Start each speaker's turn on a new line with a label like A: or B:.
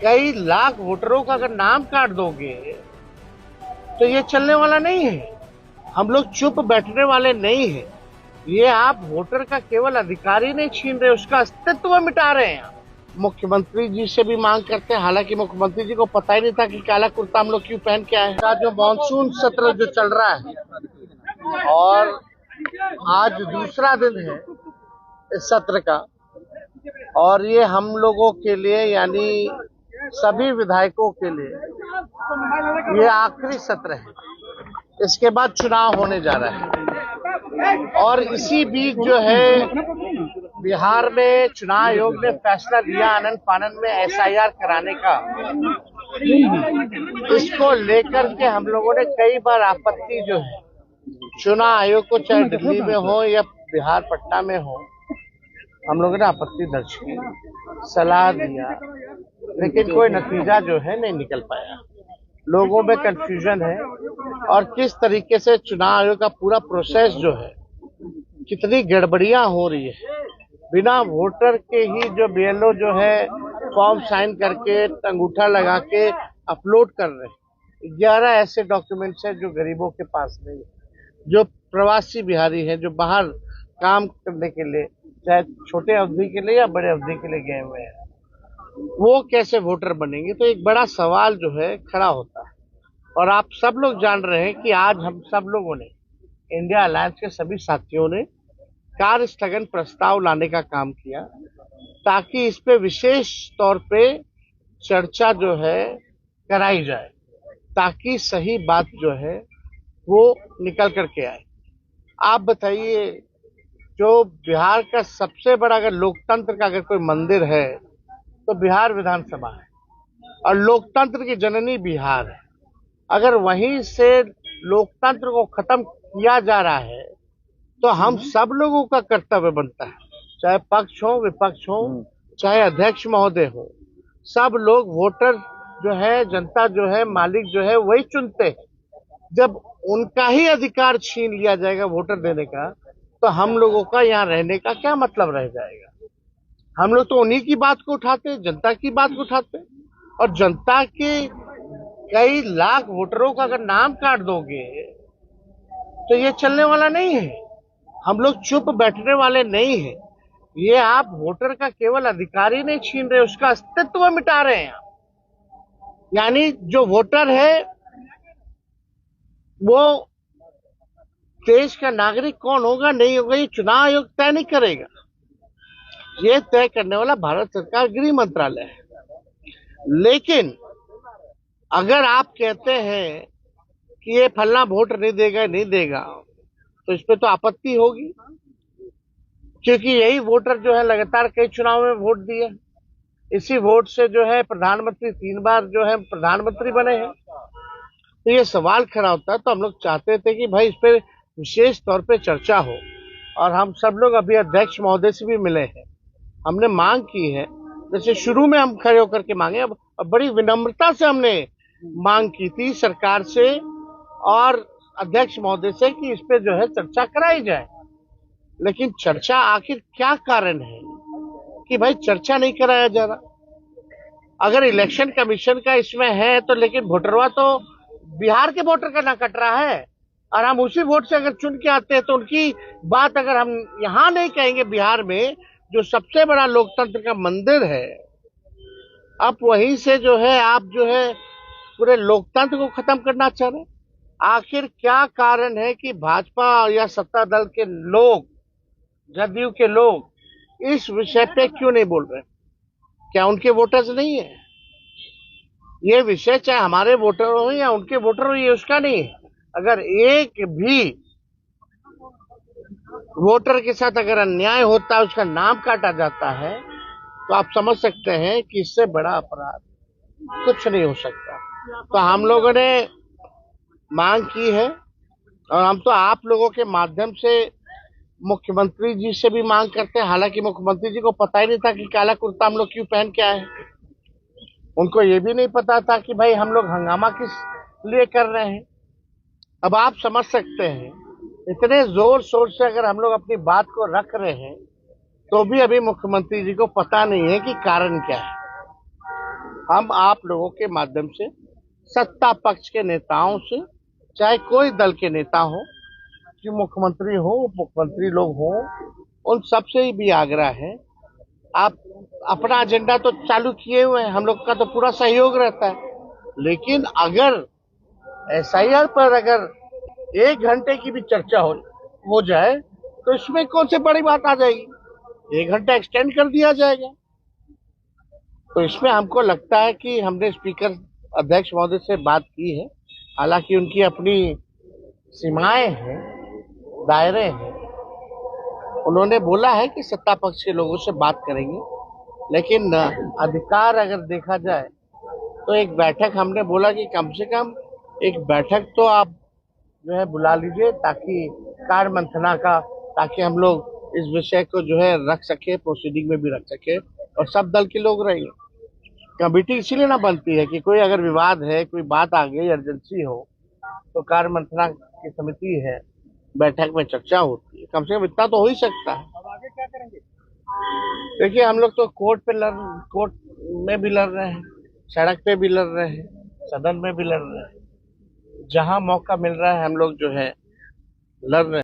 A: कई लाख वोटरों का अगर नाम काट दोगे तो ये चलने वाला नहीं है। हम लोग चुप बैठने वाले नहीं हैं। ये आप वोटर का केवल अधिकार ही नहीं छीन रहे, उसका अस्तित्व मिटा रहे हैं। मुख्यमंत्री जी से भी मांग करते हैं, हालांकि मुख्यमंत्री जी को पता ही नहीं था कि काला कुर्ता हम लोग क्यों पहन के आए हैं। जो मानसून सत्र जो चल रहा है और आज दूसरा दिन है इस सत्र का, और ये हम लोगों के लिए यानी सभी विधायकों के लिए ये आखिरी सत्र है। इसके बाद चुनाव होने जा रहा है और इसी बीच जो है बिहार में चुनाव आयोग ने फैसला लिया आनन फानन में एसआईआर कराने का। इसको लेकर के हम लोगों ने कई बार आपत्ति जो है चुनाव आयोग को, चाहे दिल्ली में हो या बिहार पटना में हो, हम लोगों ने आपत्ति दर्ज की, सलाह दिया, लेकिन कोई नतीजा जो है नहीं निकल पाया। लोगों में कंफ्यूजन है और किस तरीके से चुनाव आयोग का पूरा प्रोसेस जो है, कितनी गड़बड़ियां हो रही है। बिना वोटर के ही जो बीएलओ जो है फॉर्म साइन करके अंगूठा लगा के अपलोड कर रहे हैं। 11 ऐसे डॉक्यूमेंट्स हैं जो गरीबों के पास नहीं है, जो प्रवासी बिहारी हैं, जो बाहर काम करने के लिए, चाहे छोटे अवधि के लिए या बड़े अवधि के लिए गए हुए हैं, वो कैसे वोटर बनेंगे। तो एक बड़ा सवाल जो है खड़ा होता है। और आप सब लोग जान रहे हैं कि आज हम सब लोगों ने, इंडिया अलायंस के सभी साथियों ने कार्य स्थगन प्रस्ताव लाने का काम किया ताकि इस पे विशेष तौर पे चर्चा जो है कराई जाए, ताकि सही बात जो है वो निकल करके आए। आप बताइए, जो बिहार का सबसे बड़ा अगर लोकतंत्र का अगर कोई मंदिर है तो बिहार विधानसभा है, और लोकतंत्र की जननी बिहार है। अगर वहीं से लोकतंत्र को खत्म किया जा रहा है तो हम सब लोगों का कर्तव्य बनता है, चाहे पक्ष हो विपक्ष हो, चाहे अध्यक्ष महोदय हो, सब लोग वोटर जो है, जनता जो है, मालिक जो है वही चुनते हैं। जब उनका ही अधिकार छीन लिया जाएगा वोटर देने का, तो हम लोगों का यहाँ रहने का क्या मतलब रह जाएगा। हम लोग तो उन्हीं की बात को उठाते हैं, जनता की बात को उठाते हैं, और जनता के कई लाख वोटरों का अगर नाम काट दोगे तो ये चलने वाला नहीं है। हम लोग चुप बैठने वाले नहीं हैं। ये आप वोटर का केवल अधिकार ही नहीं छीन रहे, उसका अस्तित्व मिटा रहे हैं। यानी जो वोटर है वो देश का नागरिक कौन होगा नहीं होगा ये चुनाव आयोग तय नहीं करेगा। ये तय करने वाला भारत सरकार गृह मंत्रालय है। लेकिन अगर आप कहते हैं कि ये फलना वोट नहीं देगा तो इस पे तो आपत्ति होगी, क्योंकि यही वोटर जो है लगातार कई चुनाव में वोट दिए। इसी वोट से जो है प्रधानमंत्री 3 बार जो है प्रधानमंत्री बने हैं। तो ये सवाल खड़ा होता है। तो हम लोग चाहते थे कि भाई इस पे विशेष तौर पे चर्चा हो, और हम सब लोग अभी अध्यक्ष महोदय से भी मिले हैं। हमने मांग की है, जैसे शुरू में हम खड़े होकर के मांगे, अब बड़ी विनम्रता से हमने मांग की थी सरकार से और अध्यक्ष महोदय से कि इस पे जो है चर्चा कराई जाए। लेकिन चर्चा आखिर क्या कारण है कि भाई चर्चा नहीं कराया जा रहा। अगर इलेक्शन कमीशन का इसमें है तो, लेकिन वोटरवा तो बिहार के वोटर का ना कट रहा है, और हम उसी वोट से अगर चुन के आते हैं तो उनकी बात अगर हम यहाँ नहीं कहेंगे, बिहार में जो सबसे बड़ा लोकतंत्र का मंदिर है, आप वहीं से जो है आप जो है पूरे लोकतंत्र को खत्म करना चाह रहे हैं। आखिर क्या कारण है कि भाजपा या सत्ता दल के लोग, जदयू के लोग इस विषय पे क्यों नहीं बोल रहे? क्या उनके वोटर्स नहीं है? ये विषय चाहे हमारे वोटर हो या उनके वोटर हो, ये उसका नहीं है। अगर एक भी वोटर के साथ अगर अन्याय होता है, उसका नाम काटा जाता है, तो आप समझ सकते हैं कि इससे बड़ा अपराध कुछ नहीं हो सकता। तो हम लोगों ने मांग की है, और हम तो आप लोगों के माध्यम से मुख्यमंत्री जी से भी मांग करते हैं। हालांकि मुख्यमंत्री जी को पता ही नहीं था कि काला कुर्ता हम लोग क्यों पहन के आए हैं। उनको ये भी नहीं पता था कि भाई हम लोग हंगामा किस लिए कर रहे हैं। अब आप समझ सकते हैं, इतने जोर शोर से अगर हम लोग अपनी बात को रख रहे हैं तो भी अभी मुख्यमंत्री जी को पता नहीं है कि कारण क्या है। हम आप लोगों के माध्यम से सत्ता पक्ष के नेताओं से, चाहे कोई दल के नेता हो, कि मुख्यमंत्री हो, उप मुख्यमंत्री लोग हो, उन सबसे भी आग्रह है, आप अपना एजेंडा तो चालू किए हुए हैं, हम लोग का तो पूरा सहयोग रहता है, लेकिन अगर एसआईआर पर अगर 1 घंटे की भी चर्चा हो जाए तो इसमें कौन सी बड़ी बात आ जाएगी। 1 घंटा एक्सटेंड कर दिया जाएगा। तो इसमें हमको लगता है कि हमने स्पीकर अध्यक्ष महोदय से बात की है, हालांकि उनकी अपनी सीमाएं हैं, दायरे हैं। उन्होंने बोला है कि सत्ता पक्ष के लोगों से बात करेंगे, लेकिन अधिकार अगर देखा जाए तो एक बैठक हमने बोला कि कम से कम एक बैठक तो आप जो है बुला लीजिए, ताकि कार्य मंथना का, ताकि हम लोग इस विषय को जो है रख सके, प्रोसीडिंग में भी रख सके और सब दल के लोग रहेंगे। कमेटी इसीलिए ना बनती है कि कोई अगर विवाद है, कोई बात आ गई, इमरजेंसी हो, तो कार्य मंत्रणा की समिति है, बैठक में चर्चा होती है। कम से कम इतना तो हो ही सकता है।
B: अब आगे क्या करेंगे?
A: देखिए, हम लोग तो कोर्ट में भी लड़ रहे हैं, सड़क पे भी लड़ रहे हैं, सदन में भी लड़ रहे हैं। जहां मौका मिल रहा है हम लोग जो है लड़ रहे हैं।